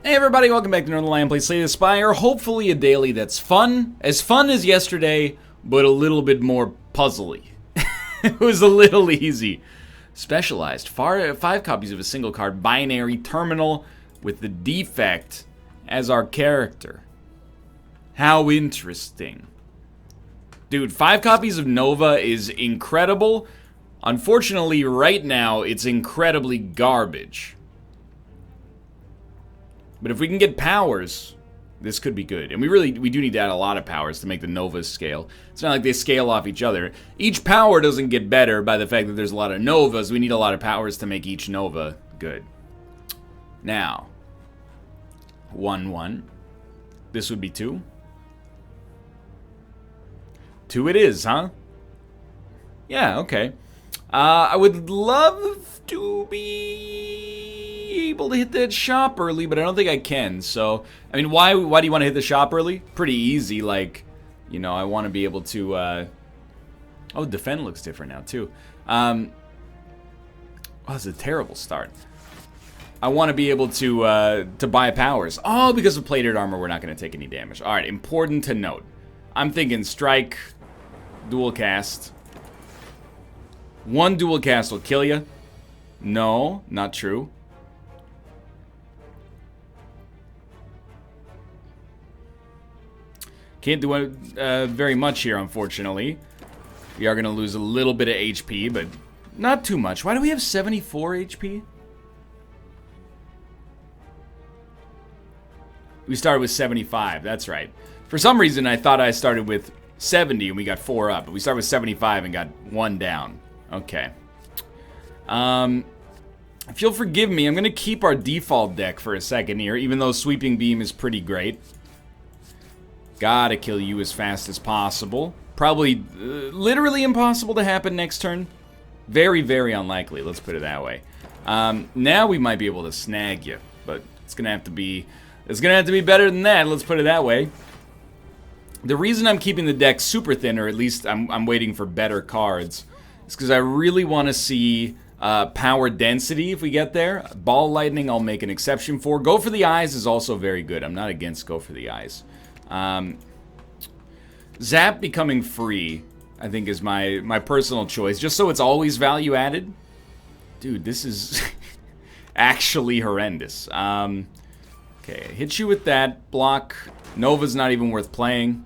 Hey everybody, welcome back to Northernlion Play Slay the Spire. Hopefully a daily that's fun. As fun as yesterday, but a little bit more puzzly. It was a little easy. Specialized. 5 copies of a single card binary terminal with the defect as our character. How interesting. Dude, 5 copies of Nova is incredible. Unfortunately, right now, it's incredibly garbage. But if we can get powers, this could be good. And we do need to add a lot of powers to make the Novas scale. It's not like they scale off each other. Each power doesn't get better by the fact that there's a lot of Novas. We need a lot of powers to make each Nova good. Now, 1-1. This would be 2. 2 it is, huh? Yeah, okay. I would love to be able to hit that shop early, but I don't think I can. So, I mean, why do you want to hit the shop early? Pretty easy, like, you know, I want to be able to, oh, defend looks different now, too. Oh, that's a terrible start. I want to be able to buy powers. Oh, because of plated armor, we're not going to take any damage. All right, important to note. I'm thinking strike, dual cast. 1 dual cast will kill you. No, not true. Can't do very much here, unfortunately. We are going to lose a little bit of HP, but not too much. Why do we have 74 HP? We started with 75, that's right. For some reason, I thought I started with 70 and we got 4 up. But we started with 75 and got 1 down. Okay. If you'll forgive me, I'm going to keep our default deck for a second here, even though Sweeping Beam is pretty great. Gotta kill you as fast as possible. Probably literally impossible to happen next turn. Very, very unlikely, let's put it that way. Now we might be able to snag you, but it's going to have to be better than that, let's put it that way. The reason I'm keeping the deck super thin, or at least I'm waiting for better cards, is because I really want to see power density if we get there. Ball Lightning I'll make an exception for. Go for the Eyes is also very good. I'm not against Go for the Eyes. Zap becoming free, I think, is my personal choice, just so it's always value added. Dude, this is actually horrendous. Okay, hit you with that. Block. Nova's not even worth playing.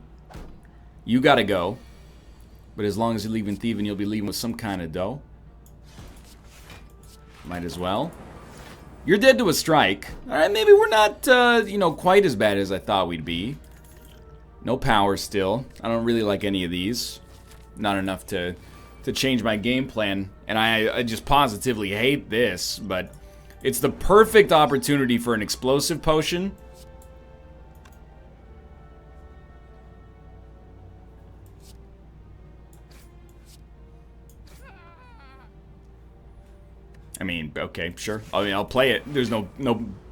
You gotta go. But as long as you're leaving thieving, you'll be leaving with some kind of dough. Might as well. You're dead to a strike. Alright, maybe we're not, you know, quite as bad as I thought we'd be. No power still. I don't really like any of these. Not enough to change my game plan. And I just positively hate this, but it's the perfect opportunity for an explosive potion. I mean, okay, sure. I'll play it. There's no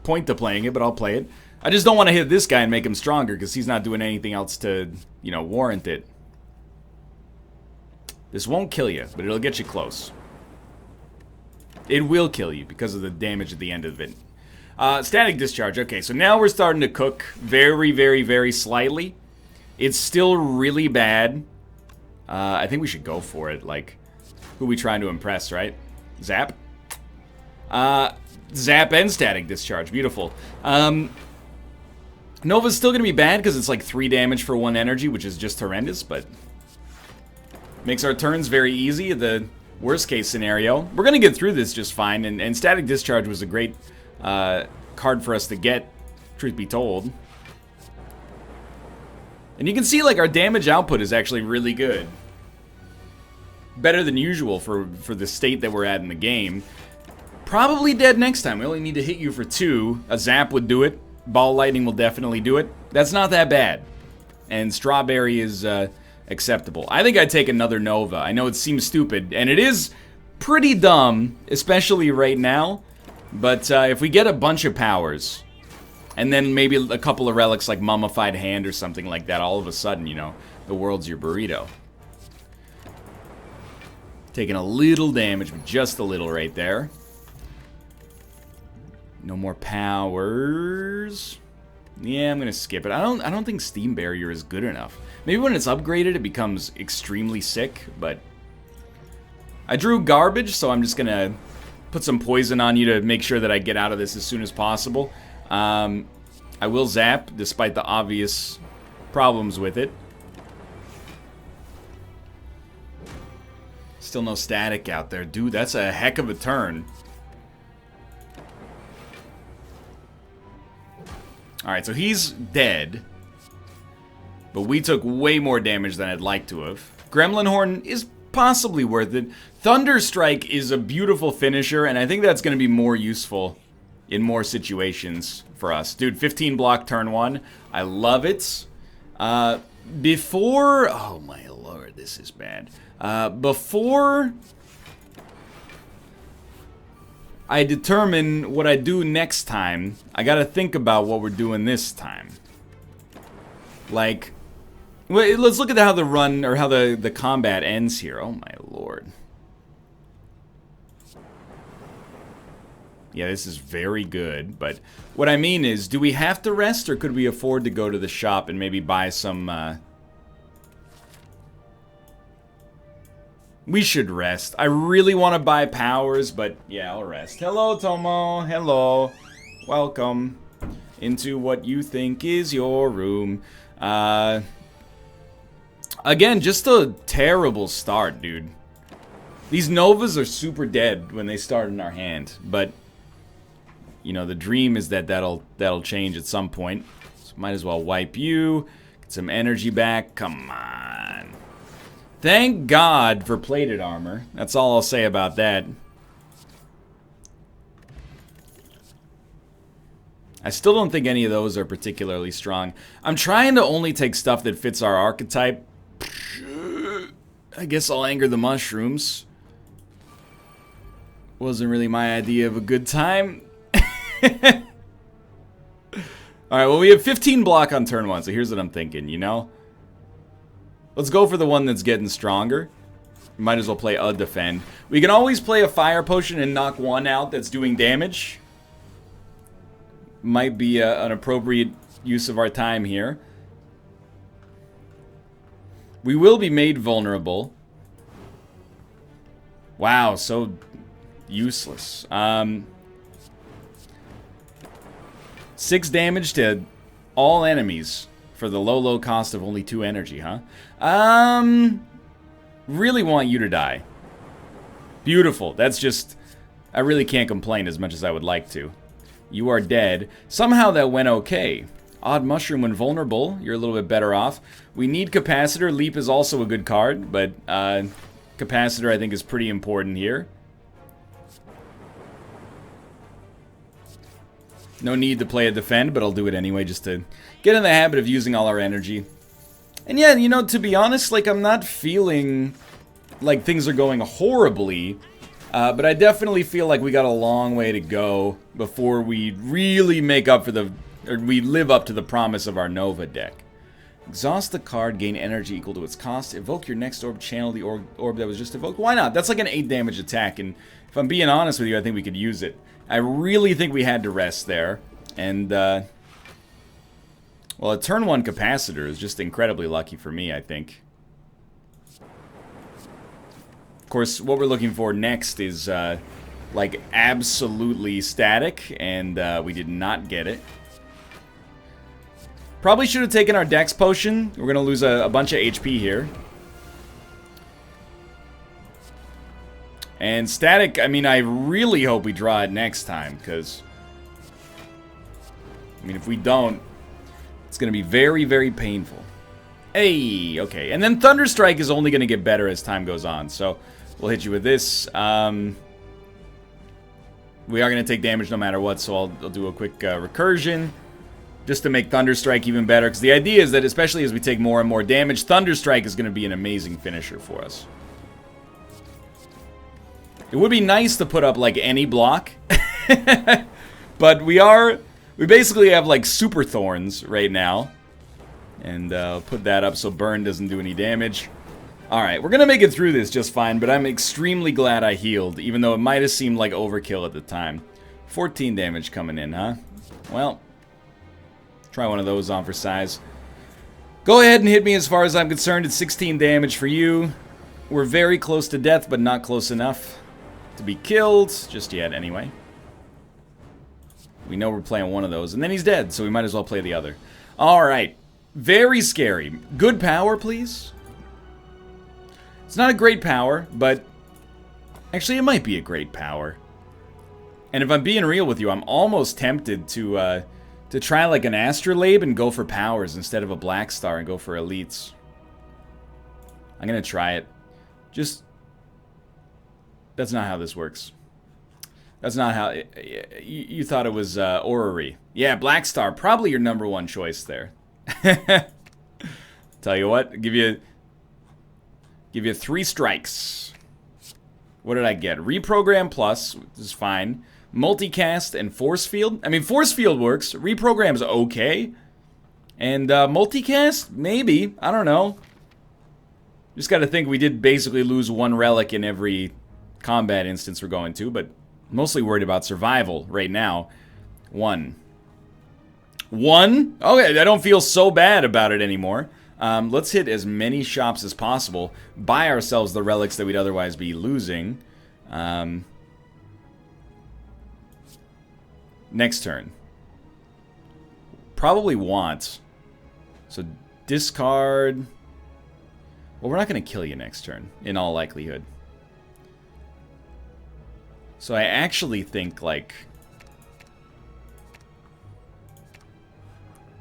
point to playing it, but I'll play it. I just don't want to hit this guy and make him stronger because he's not doing anything else to, you know, warrant it. This won't kill you, but it'll get you close. It will kill you because of the damage at the end of it. Static Discharge. Okay, so now we're starting to cook very, very, very slightly. It's still really bad. I think we should go for it. Like, who are we trying to impress, right? Zap? Zap and Static Discharge. Beautiful. Nova's still going to be bad because it's like 3 damage for 1 energy, which is just horrendous, but makes our turns very easy. The worst case scenario. We're going to get through this just fine, and Static Discharge was a great card for us to get, truth be told. And you can see, like, our damage output is actually really good. Better than usual for the state that we're at in the game. Probably dead next time. We only need to hit you for 2. A Zap would do it. Ball Lightning will definitely do it. That's not that bad. And Strawberry is acceptable. I think I'd take another Nova. I know it seems stupid, and it is pretty dumb, especially right now. But if we get a bunch of powers, and then maybe a couple of relics like Mummified Hand or something like that, all of a sudden, you know, the world's your burrito. Taking a little damage, but just a little right there. No more powers. Yeah, I'm gonna skip it. I don't think Steam Barrier is good enough. Maybe when it's upgraded, it becomes extremely sick, but I drew garbage, so I'm just gonna put some poison on you to make sure that I get out of this as soon as possible. I will zap, despite the obvious problems with it. Still no static out there. Dude, that's a heck of a turn. Alright, so he's dead. But we took way more damage than I'd like to have. Gremlin Horn is possibly worth it. Thunderstrike is a beautiful finisher, and I think that's going to be more useful in more situations for us. Dude, 15 block turn 1. I love it. Before... Oh my lord, this is bad. Before I determine what I do next time, I gotta think about what we're doing this time. Like, let's look at how the run, or how the combat ends here. Oh my lord. Yeah, this is very good, but what I mean is, do we have to rest, or could we afford to go to the shop and maybe buy some, We should rest. I really want to buy powers, but yeah, I'll rest. Hello, Tomo. Hello. Welcome into what you think is your room. Again, just a terrible start, dude. These Novas are super dead when they start in our hand, but you know, the dream is that that'll change at some point. So might as well wipe you, get some energy back. Come on. Thank God for plated armor. That's all I'll say about that. I still don't think any of those are particularly strong. I'm trying to only take stuff that fits our archetype. I guess I'll anger the mushrooms. Wasn't really my idea of a good time. Alright, well, we have 15 block on turn 1, so here's what I'm thinking, you know? Let's go for the one that's getting stronger. Might as well play a defend. We can always play a fire potion and knock one out that's doing damage. Might be an appropriate use of our time here. We will be made vulnerable. Wow, so useless. 6 damage to all enemies for the low cost of only 2 energy, huh? Really want you to die. Beautiful. That's just... I really can't complain as much as I would like to. You are dead. Somehow that went okay. Odd Mushroom when vulnerable. You're a little bit better off. We need Capacitor. Leap is also a good card, but Capacitor I think is pretty important here. No need to play a defend, but I'll do it anyway just to get in the habit of using all our energy. And yeah, you know, to be honest, like, I'm not feeling like things are going horribly, but I definitely feel like we got a long way to go before we really make up for or we live up to the promise of our Nova deck. Exhaust the card, gain energy equal to its cost, evoke your next orb, channel the orb that was just evoked. Why not? That's like an 8 damage attack, and if I'm being honest with you, I think we could use it. I really think we had to rest there, and, well, a turn 1 Capacitor is just incredibly lucky for me, I think. Of course, what we're looking for next is, like, absolutely static, and we did not get it. Probably should have taken our Dex Potion. We're going to lose a bunch of HP here. And static, I mean, I really hope we draw it next time, because, I mean, if we don't, it's going to be very, very painful. Hey, okay. And then Thunderstrike is only going to get better as time goes on, so we'll hit you with this. We are going to take damage no matter what, so I'll do a quick recursion, just to make Thunderstrike even better, because the idea is that, especially as we take more and more damage, Thunderstrike is going to be an amazing finisher for us. It would be nice to put up, like, any block. But we basically have, like, Super Thorns right now. And I'll put that up so Burn doesn't do any damage. Alright, we're gonna make it through this just fine, but I'm extremely glad I healed, even though it might have seemed like overkill at the time. 14 damage coming in, huh? Well, Try one of those on for size. Go ahead and hit me as far as I'm concerned. It's 16 damage for you. We're very close to death, but not close enough to be killed just yet anyway. We know we're playing one of those, and then he's dead, so we might as well play the other. Alright. Very scary. Good power, please. It's not a great power, but actually it might be a great power. And if I'm being real with you, I'm almost tempted to try like an astrolabe and go for powers instead of a black star and go for elites. I'm gonna try it. Just... That's not how this works. That's not how... You thought it was orrery. Yeah, black star. Probably your number one choice there. Tell you what, give you 3 strikes. What did I get? Reprogram plus, which is fine. Multicast and force field. I mean, force field works. Reprogram's okay. And multicast, maybe. I don't know. Just got to think we did basically lose 1 relic in every combat instance we're going to, but mostly worried about survival right now. 1. Okay, I don't feel so bad about it anymore. Let's hit as many shops as possible. Buy ourselves the relics that we'd otherwise be losing. Next turn. Probably want. So discard. Well, we're not going to kill you next turn, in all likelihood. So I actually think, like...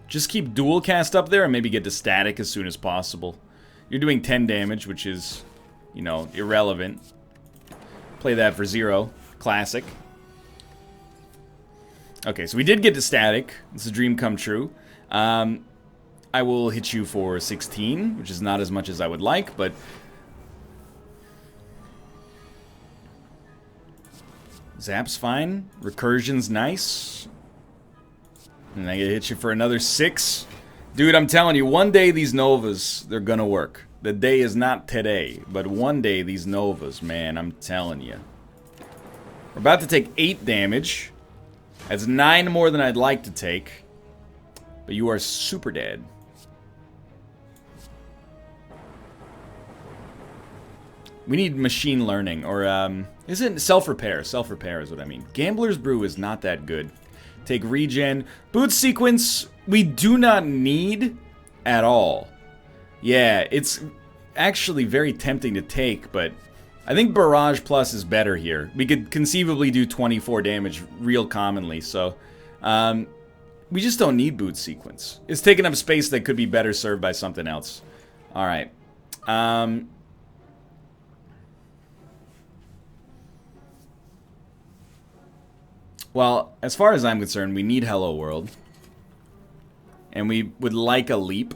Just keep dual cast up there and maybe get to static as soon as possible. You're doing 10 damage, which is, you know, irrelevant. Play that for 0. Classic. Okay, so we did get to static. It's a dream come true. I will hit you for 16, which is not as much as I would like, but... Zap's fine. Recursion's nice. And I hit you for another 6. Dude, I'm telling you, one day these Novas, they're gonna work. The day is not today, but one day these Novas, man, I'm telling you. We're about to take 8 damage. That's 9 more than I'd like to take. But you are super dead. We need machine learning, or, isn't self-repair? Self-repair is what I mean. Gambler's Brew is not that good. Take regen. Boot sequence, we do not need at all. Yeah, it's actually very tempting to take, but I think Barrage Plus is better here. We could conceivably do 24 damage real commonly, so we just don't need boot sequence. It's taking up space that could be better served by something else. Alright. Well, as far as I'm concerned, we need Hello World. And we would like a leap.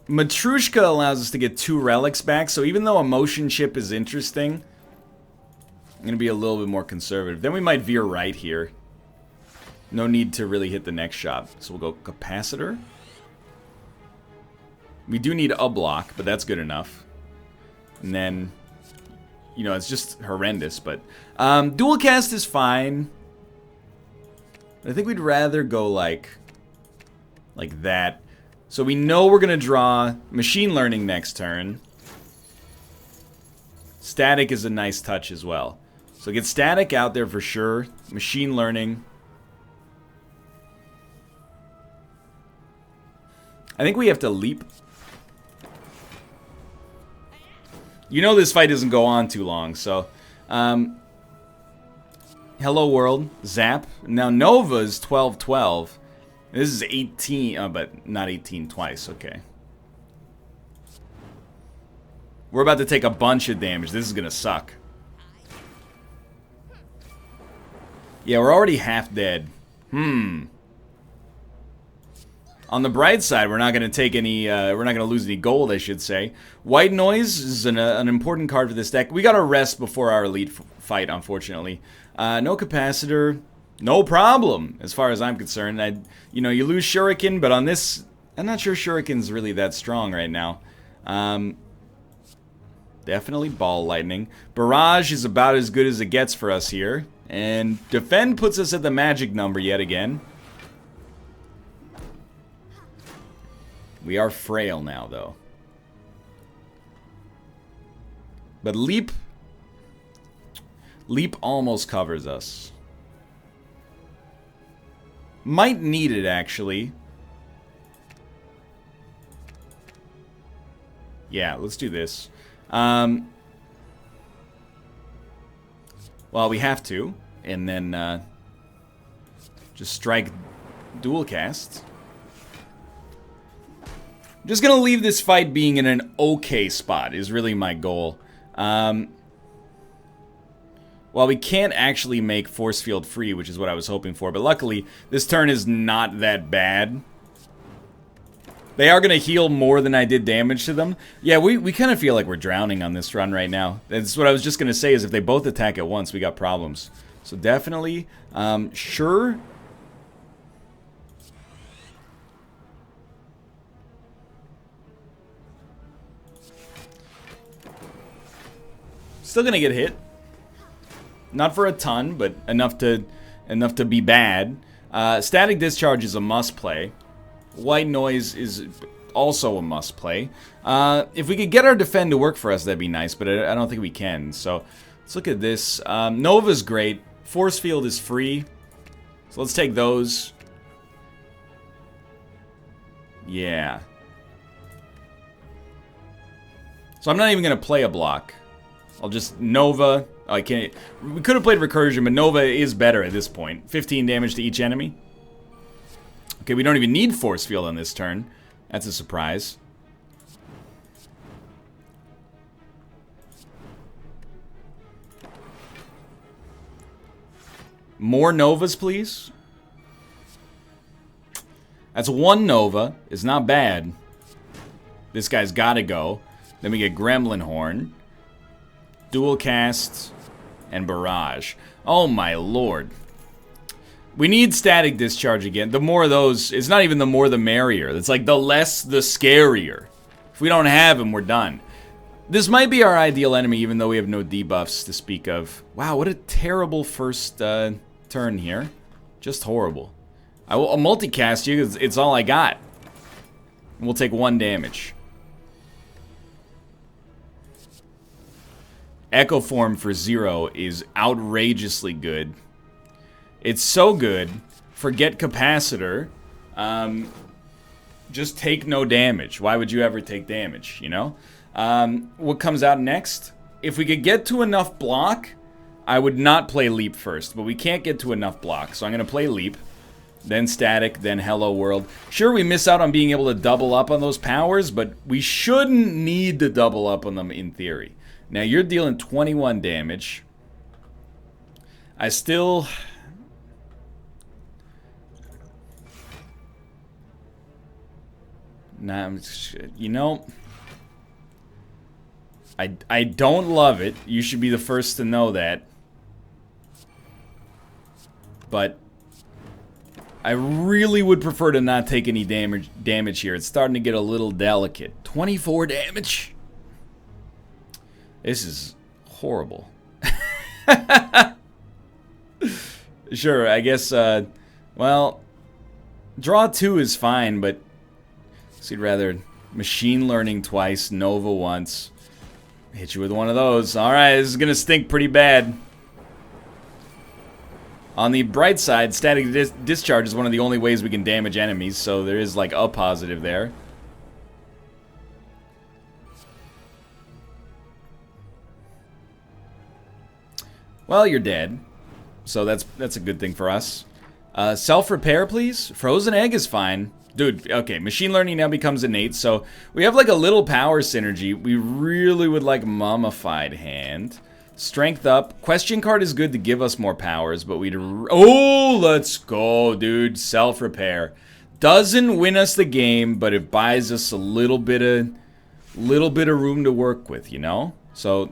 Matrushka allows us to get 2 relics back, so even though a motion chip is interesting, I'm going to be a little bit more conservative. Then we might veer right here. No need to really hit the next shop. So we'll go Capacitor. We do need a block, but that's good enough. And then... You know, it's just horrendous, but... dual cast is fine. I think we'd rather go, like that. So we know we're going to draw Machine Learning next turn. Static is a nice touch as well. So get Static out there for sure. Machine Learning. I think we have to leap. You know this fight doesn't go on too long, so... Hello World, Zap. Now Nova's 12-12. This is 18, but not 18 twice, okay. We're about to take a bunch of damage. This is gonna suck. Yeah, we're already half dead. On the bright side, we're not going to take any, we're not going to lose any gold, I should say. White Noise is an important card for this deck. We got to rest before our elite fight, unfortunately. No Capacitor, no problem, as far as I'm concerned. You know, you lose Shuriken, but on this, I'm not sure Shuriken's really that strong right now. Definitely Ball Lightning. Barrage is about as good as it gets for us here. And Defend puts us at the magic number yet again. We are frail now, though. But Leap almost covers us. Might need it, actually. Yeah, let's do this. Well, we have to. And then just strike dual cast. I'm just going to leave this fight being in an okay spot is really my goal. Well, we can't actually make force field free, which is what I was hoping for. But luckily, this turn is not that bad. They are going to heal more than I did damage to them. Yeah, we kind of feel like we're drowning on this run right now. That's what I was just going to say, is if they both attack at once, we got problems. So definitely, sure. Still going to get hit. Not for a ton, but enough to be bad. Static Discharge is a must play. White Noise is also a must play. If we could get our defend to work for us, that'd be nice, but I don't think we can. So let's look at this. Nova's great. Force Field is free. So let's take those. Yeah. So I'm not even going to play a block. I'll just Nova. I can't. We could have played Recursion, but Nova is better at this point. 15 damage to each enemy. Okay, we don't even need Force Field on this turn. That's a surprise. More Novas, please. That's one Nova. It's not bad. This guy's got to go. Then we get Gremlin Horn. Dual cast. And Barrage. Oh my lord. We need Static Discharge again. The more of those, it's not even the more the merrier. It's like the less the scarier. If we don't have him, we're done. This might be our ideal enemy, even though we have no debuffs to speak of. Wow, what a terrible first turn here. Just horrible. I'll multicast you, because it's all I got. And we'll take 1 damage. Echo Form for 0 is outrageously good. It's so good. Forget Capacitor. Just take no damage. Why would you ever take damage, you know? What comes out next? If we could get to enough block, I would not play Leap first. But we can't get to enough block, so I'm going to play Leap. Then Static, then Hello World. Sure, we miss out on being able to double up on those powers, but we shouldn't need to double up on them in theory. Now, you're dealing 21 damage. I still... Nah, you know... I don't love it. You should be the first to know that. But... I really would prefer to not take any damage here. It's starting to get a little delicate. 24 damage? This is horrible. Sure, I guess, well, draw 2 is fine, but so you'd rather machine learning twice, Nova once, hit you with one of those. Alright, this is gonna stink pretty bad. On the bright side, Static Discharge is one of the only ways we can damage enemies, so there is like a positive there. Well, you're dead. So that's a good thing for us. Self-repair, please. Frozen Egg is fine. Dude, okay, Machine Learning now becomes innate, so we have like a little power synergy. We really would like Mummified Hand. Strength up. Question Card is good to give us more powers, but we'd... Oh, let's go, dude. Self-repair. Doesn't win us the game, but it buys us a little bit of room to work with, you know? So,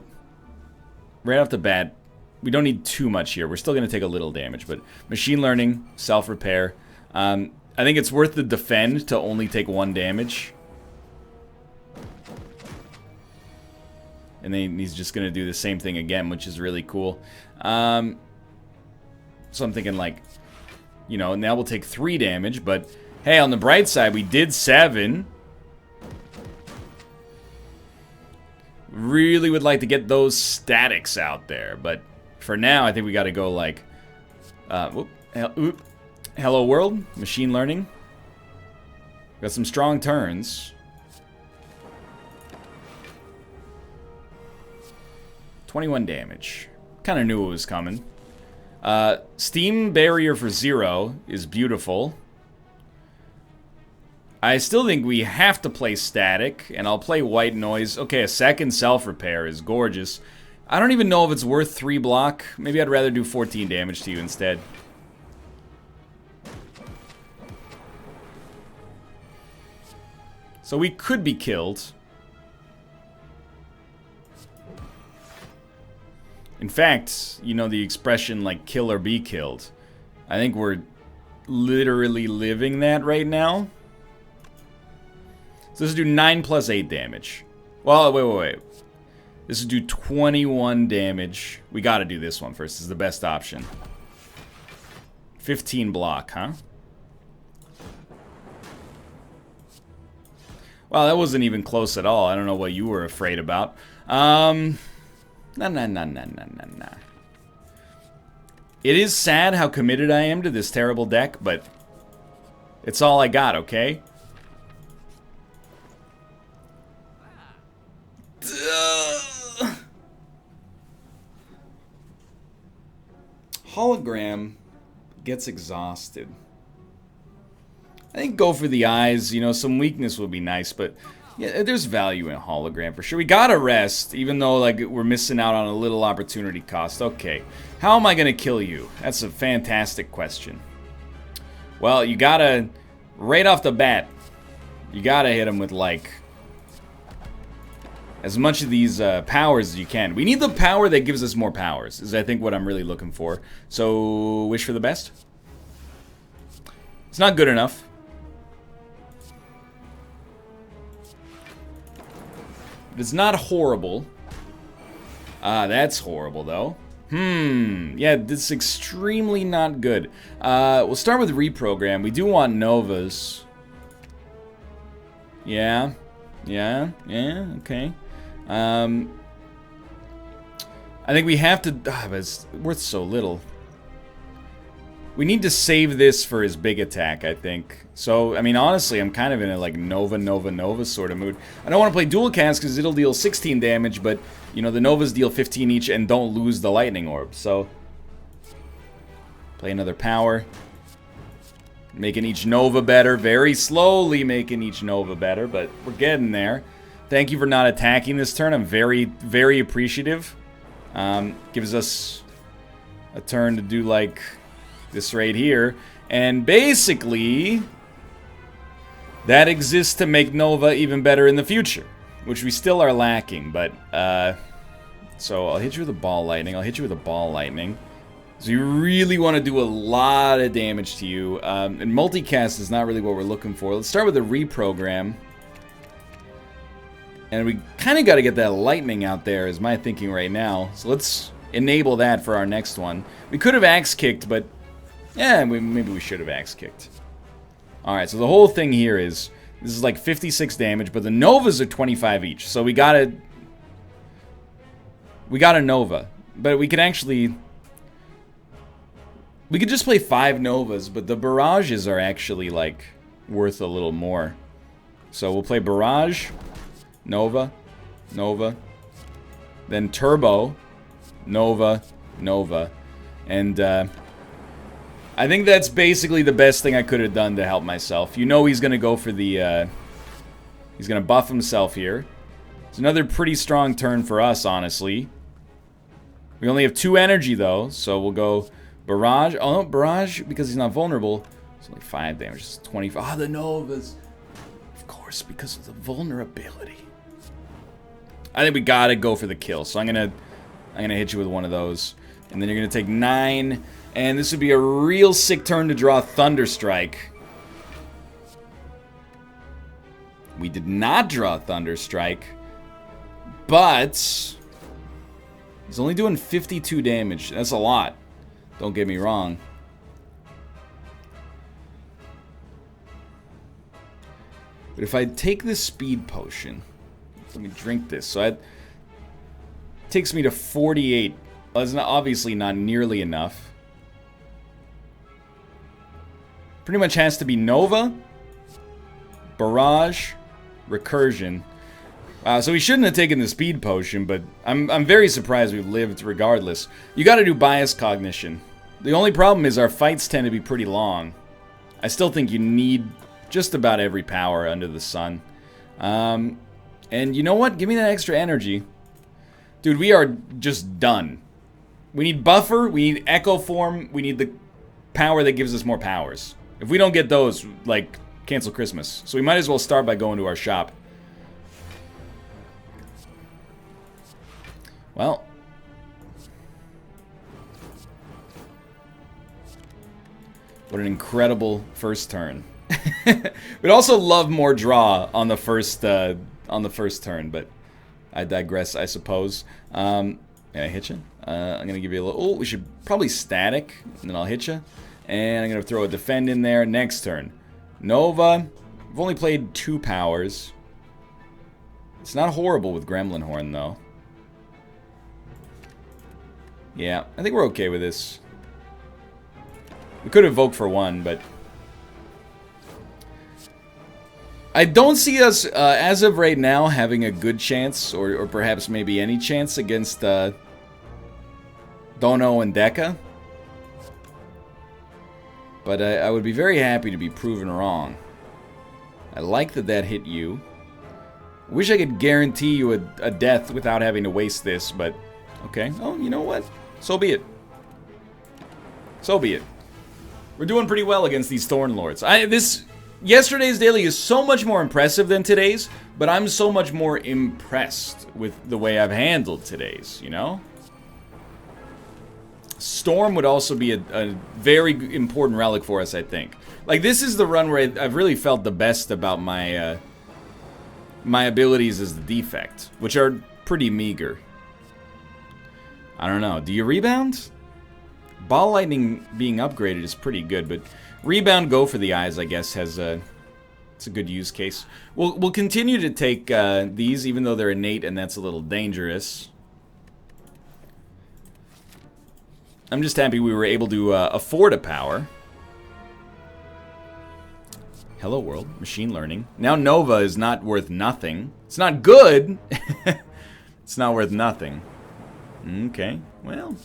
right off the bat, we don't need too much here. We're still going to take a little damage, but Machine Learning, Self-Repair. I think it's worth the defend to only take 1 damage. And then he's just going to do the same thing again, which is really cool. So I'm thinking like, you know, now we'll take 3 damage, but hey, on the bright side, we did 7. Really would like to get those statics out there, but for now, I think we got to go like, hello world, machine learning. Got some strong turns. 21 damage. Kind of knew it was coming. Steam barrier for 0 is beautiful. I still think we have to play static, and I'll play white noise. Okay, a second self-repair is gorgeous. I don't even know if it's worth 3 block. Maybe I'd rather do 14 damage to you instead. So we could be killed. In fact, you know the expression like kill or be killed. I think we're literally living that right now. So this will do 9 plus 8 damage. Well, wait. This will do 21 damage. We gotta do this one first. This is the best option. 15 block, huh? Well, that wasn't even close at all. I don't know what you were afraid about. Nah. It is sad how committed I am to this terrible deck, but it's all I got, okay? Hologram gets exhausted. I think go for the eyes. You know, some weakness would be nice, but yeah, there's value in hologram for sure. We gotta rest, even though like we're missing out on a little opportunity cost. Okay, how am I gonna kill you? That's a fantastic question. Well, you gotta, right off the bat, you gotta hit him with like as much of these powers as you can. We need the power that gives us more powers, is I think what I'm really looking for. So, wish for the best. It's not good enough. But it's not horrible. That's horrible, though. Yeah, this is extremely not good. We'll start with reprogram. We do want Novas. Yeah, okay. I think we have to... but it's worth so little. We need to save this for his big attack, I think. So, I mean, honestly, I'm kind of in a, like, Nova sort of mood. I don't want to play dual cast because it'll deal 16 damage, but, you know, the Novas deal 15 each and don't lose the lightning orb. So, play another power. Making each Nova better. Very slowly making each Nova better, but we're getting there. Thank you for not attacking this turn. I'm very, very appreciative. Gives us a turn to do, like, this right here. And basically, that exists to make Nova even better in the future, which we still are lacking. But, so I'll hit you with a ball lightning. I'll hit you with a ball lightning. So you really want to do a lot of damage to you. And multicast is not really what we're looking for. Let's start with a reprogram. And we kind of got to get that lightning out there is my thinking right now. So let's enable that for our next one. We could have axe kicked, but yeah, maybe we should have axe kicked. Alright, so the whole thing here is, this is like 56 damage, but the Novas are 25 each. So we got a Nova. But we could actually... We could just play 5 Novas, but the barrages are actually, like, worth a little more. So we'll play barrage, Nova, Nova, then turbo, Nova, Nova, and I think that's basically the best thing I could have done to help myself. You know he's going to go for the, he's going to buff himself here. It's another pretty strong turn for us, honestly. We only have 2 energy, though, so we'll go... Barrage. Oh, no, barrage, because he's not vulnerable. It's only 5 damage. It's 25. Ah, the Novas. Of course, because of the vulnerability. I think we gotta go for the kill. So I'm gonna hit you with one of those. And then you're gonna take 9. And this would be a real sick turn to draw Thunderstrike. We did not draw Thunderstrike. But he's only doing 52 damage. That's a lot. Don't get me wrong. But if I take this speed potion, let me drink this. So Takes me to 48. Well, that's obviously not nearly enough. Pretty much has to be Nova, Barrage, Recursion. So we shouldn't have taken the speed potion, but I'm very surprised we've lived regardless. You gotta do bias cognition. The only problem is our fights tend to be pretty long. I still think you need just about every power under the sun. And you know what? Give me that extra energy. Dude, we are just done. We need buffer, we need echo form, we need the power that gives us more powers. If we don't get those, like, cancel Christmas. So we might as well start by going to our shop. Well. What an incredible first turn. We'd also love more draw on the first turn, but I digress, I suppose. Can I hit you? I'm gonna give you a little. Oh, we should probably static, and then I'll hit you. And I'm gonna throw a defend in there. Next turn, Nova. I've only played 2 powers. It's not horrible with Gremlin Horn though. Yeah, I think we're okay with this. We could evoke for 1, but I don't see us, as of right now, having a good chance, or perhaps maybe any chance against Dono and Dekka. But I would be very happy to be proven wrong. I like that that hit you. Wish I could guarantee you a death without having to waste this, but okay. Oh, you know what? So be it. So be it. We're doing pretty well against these Thorn Lords. Yesterday's daily is so much more impressive than today's, but I'm so much more impressed with the way I've handled today's, you know? Storm would also be a very important relic for us, I think. Like, this is the run where I've really felt the best about my my abilities as the defect, which are pretty meager. I don't know. Do you rebound? Ball Lightning being upgraded is pretty good, but Rebound Go for the Eyes, I guess, it's a good use case. We'll continue to take these, even though they're innate, and that's a little dangerous. I'm just happy we were able to afford a power. Hello world, machine learning. Now Nova is not worth nothing. It's not good. It's not worth nothing. Okay, well.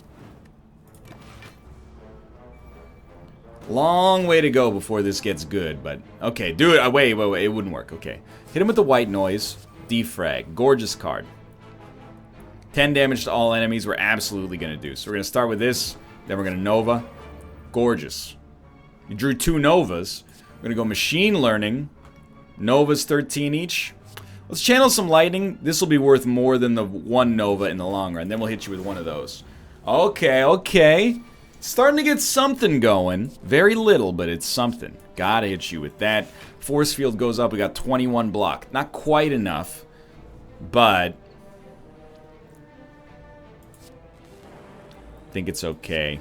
Long way to go before this gets good, but okay, do it. Wait, it wouldn't work. Okay, hit him with the white noise. Defrag, gorgeous card. 10 damage to all enemies. We're absolutely gonna do. So we're gonna start with this. Then we're gonna Nova. Gorgeous. You drew 2 Novas. We're gonna go machine learning. Novas 13 each. Let's channel some lightning. This will be worth more than the 1 Nova in the long run. Then we'll hit you with one of those. Okay, okay. Starting to get something going. Very little, but it's something. Gotta hit you with that. Force field goes up. We got 21 block. Not quite enough, but I think it's okay.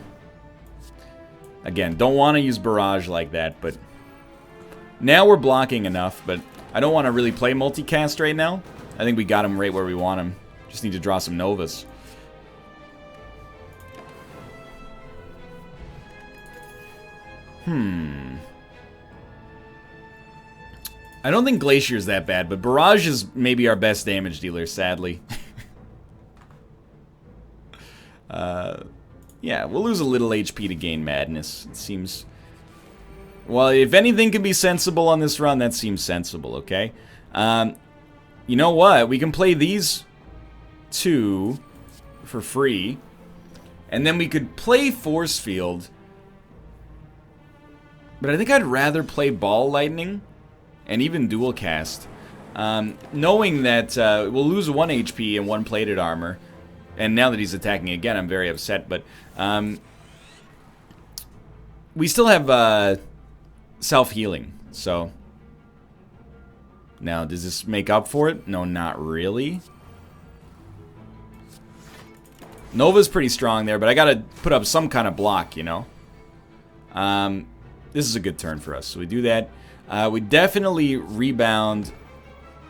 Again, don't want to use barrage like that, but now we're blocking enough, but I don't want to really play multicast right now. I think we got him right where we want him. Just need to draw some Novas. I don't think Glacier's that bad, but Barrage is maybe our best damage dealer, sadly. Yeah, we'll lose a little HP to gain Madness. It seems... Well, if anything can be sensible on this run, that seems sensible, okay? You know what? We can play these 2 for free. And then we could play Force Field. But I think I'd rather play Ball Lightning and even Dual Cast. Knowing that we'll lose 1 HP and 1 plated armor. And now that he's attacking again, I'm very upset. But we still have self-healing. So now, does this make up for it? No, not really. Nova's pretty strong there, but I gotta put up some kind of block, you know? This is a good turn for us. So we do that. We definitely rebound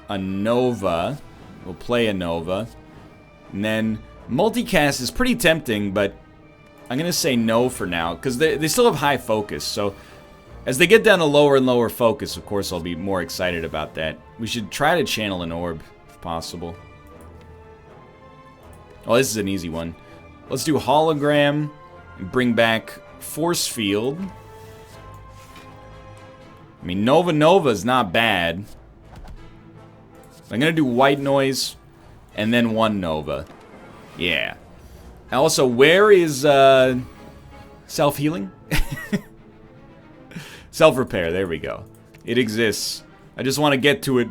a Nova. We'll play a Nova. And then Multicast is pretty tempting, but I'm going to say no for now, because they still have high focus, so as they get down to lower and lower focus, of course I'll be more excited about that. We should try to channel an orb, if possible. Oh, this is an easy one. Let's do hologram, and bring back force field. I mean, Nova is not bad. I'm going to do white noise, and then one Nova. Yeah. Also, where is self-healing? Self-repair, there we go. It exists. I just want to get to it.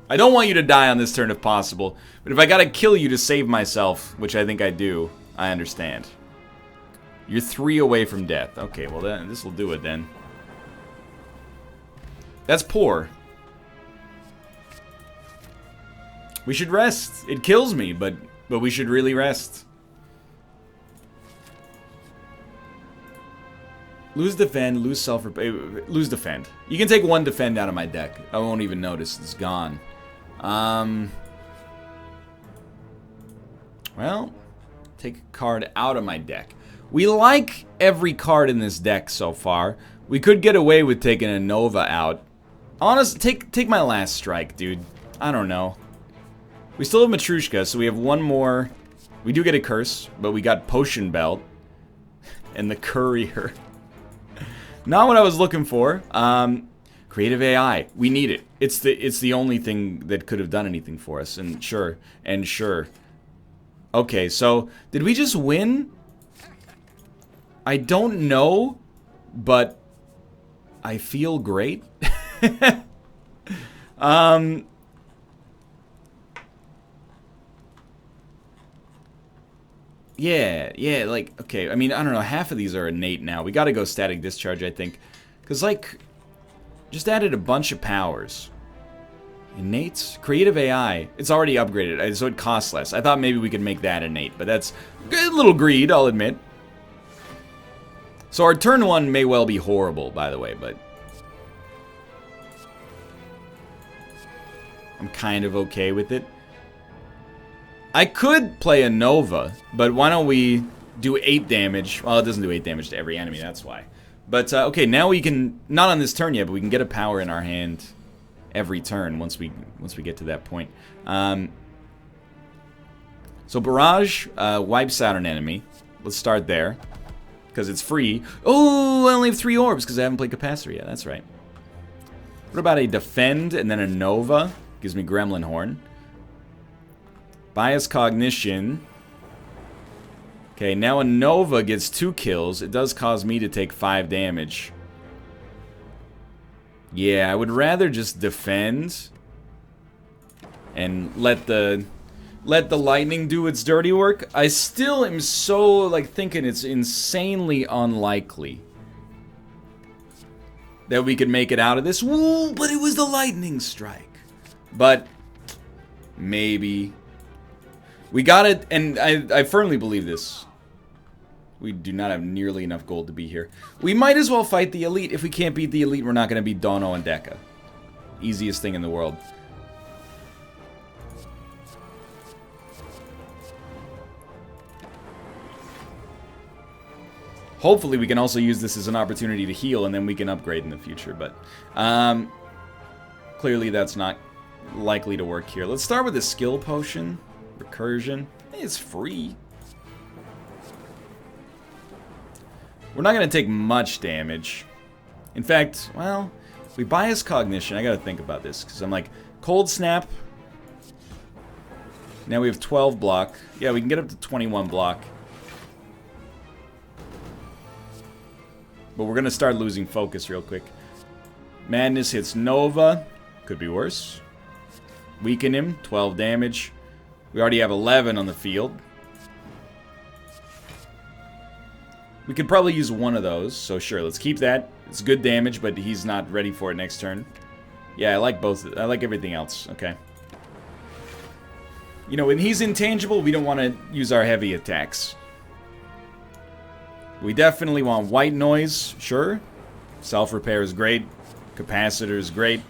I don't want you to die on this turn if possible. But if I gotta kill you to save myself, which I think I do, I understand. You're 3 away from death. Okay, well then, this will do it then. That's poor. We should rest. It kills me, but we should really rest. Lose defend, lose lose defend. You can take 1 defend out of my deck. I won't even notice. It's gone. Well, take a card out of my deck. We like every card in this deck so far. We could get away with taking a Nova out. Honestly, take my last strike, dude. I don't know. We still have Matryoshka, so we have one more. We do get a curse, but we got Potion Belt and the Courier. Not what I was looking for. Creative AI. We need it. It's the only thing that could have done anything for us. And sure. Okay, so did we just win? I don't know, but I feel great. Yeah, like, okay, I mean, I don't know, half of these are innate now. We gotta go static discharge, I think. Because, like, just added a bunch of powers. Innate? Creative AI. It's already upgraded, so it costs less. I thought maybe we could make that innate, but that's a little greed, I'll admit. So our turn 1 may well be horrible, by the way, but I'm kind of okay with it. I could play a Nova, but why don't we do 8 damage? Well, it doesn't do 8 damage to every enemy, that's why. But, okay, now we can, not on this turn yet, but we can get a power in our hand every turn once we get to that point. So Barrage wipes out an enemy. Let's start there, because it's free. Oh, I only have 3 orbs because I haven't played Capacitor yet, that's right. What about a Defend and then a Nova? Gives me Gremlin Horn. Bias Cognition. Okay, now a Nova gets 2 kills. It does cause me to take 5 damage. Yeah, I would rather just defend and let the lightning do its dirty work. I still am so, like, thinking it's insanely unlikely that we could make it out of this. Woo, but it was the lightning strike. But maybe. We got it, and I firmly believe this. We do not have nearly enough gold to be here. We might as well fight the elite. If we can't beat the elite, we're not going to beat Dono and Deka. Easiest thing in the world. Hopefully we can also use this as an opportunity to heal, and then we can upgrade in the future, but clearly that's not likely to work here. Let's start with a skill potion. Recursion. It's free. We're not going to take much damage. In fact, well, if we bias Cognition, I got to think about this, because I'm like, Cold Snap. Now we have 12 block. Yeah, we can get up to 21 block. But we're going to start losing focus real quick. Madness hits Nova. Could be worse. Weaken him. 12 damage. We already have 11 on the field. We could probably use one of those, so sure, let's keep that. It's good damage, but he's not ready for it next turn. Yeah, I like both. I like everything else. Okay. You know, when he's intangible, we don't want to use our heavy attacks. We definitely want white noise, sure. Self-repair is great. Capacitor is great.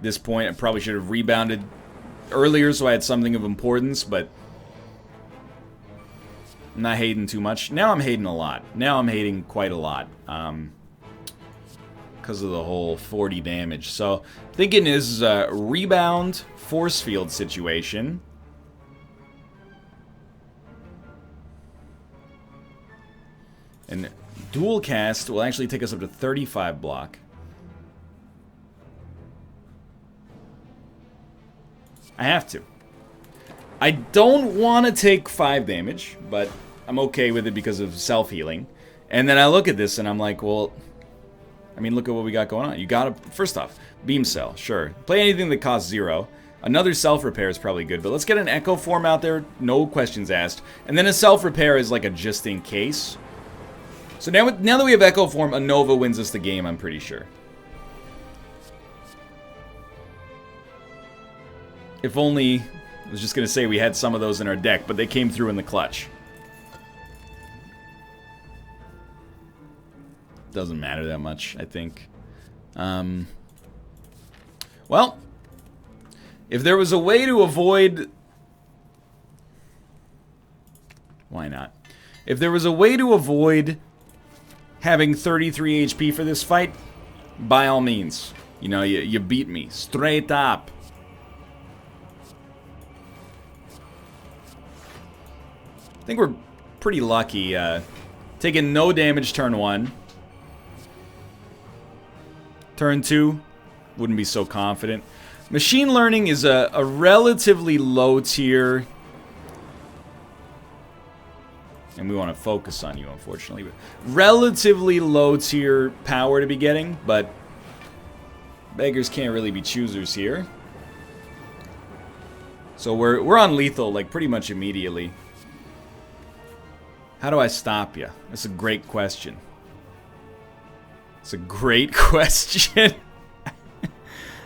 This point, I probably should have rebounded earlier so I had something of importance, but I'm not hating too much. Now I'm hating a lot. Now I'm hating quite a lot. Because of the whole 40 damage. So, thinking is rebound, force field situation. And dual cast will actually take us up to 35 block. I have to. I don't want to take 5 damage, but I'm okay with it because of self-healing. And then I look at this and I'm like, well, I mean, look at what we got going on. You gotta, first off, beam cell, sure. Play anything that costs 0. Another self-repair is probably good, but let's get an echo form out there, no questions asked. And then a self-repair is like a just in case. So now that we have echo form, a Nova wins us the game, I'm pretty sure. If only, I was just gonna say we had some of those in our deck, but they came through in the clutch. Doesn't matter that much, I think. Well, if there was a way to avoid... Why not? If there was a way to avoid having 33 HP for this fight, by all means. You know, you beat me. Straight up. I think we're pretty lucky. Taking no damage turn 1. Turn 2, wouldn't be so confident. Machine learning is a relatively low tier. And we want to focus on you, unfortunately. But relatively low tier power to be getting, but beggars can't really be choosers here. So we're on lethal, like, pretty much immediately. How do I stop you? That's a great question. It's a great question.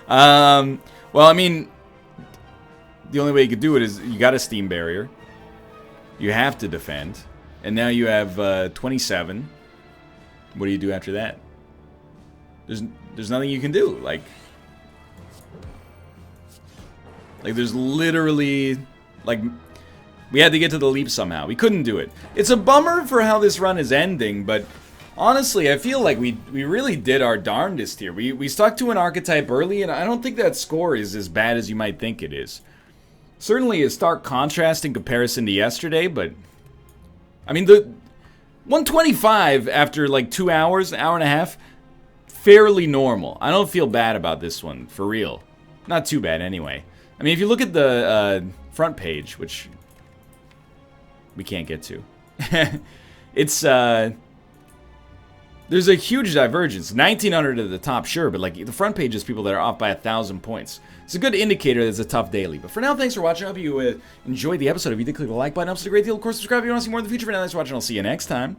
Well, I mean, the only way you could do it is you got a steam barrier. You have to defend. And now you have 27. What do you do after that? There's nothing you can do. Like there's literally, like, we had to get to the leap somehow. We couldn't do it. It's a bummer for how this run is ending, but honestly, I feel like we really did our darndest here. We stuck to an archetype early, and I don't think that score is as bad as you might think it is. Certainly a stark contrast in comparison to yesterday, but... I mean, the 125 after like 2 hours, an hour and a half, fairly normal. I don't feel bad about this one, for real. Not too bad, anyway. I mean, if you look at the front page, which we can't get to, it's... There's a huge divergence. 1,900 at the top, sure, but like the front page is people that are off by 1,000 points. It's a good indicator that it's a tough daily. But for now, thanks for watching. I hope you enjoyed the episode. If you did, click the like button. It helps a great deal. Of course, subscribe if you want to see more in the future. For now, thanks for watching. I'll see you next time.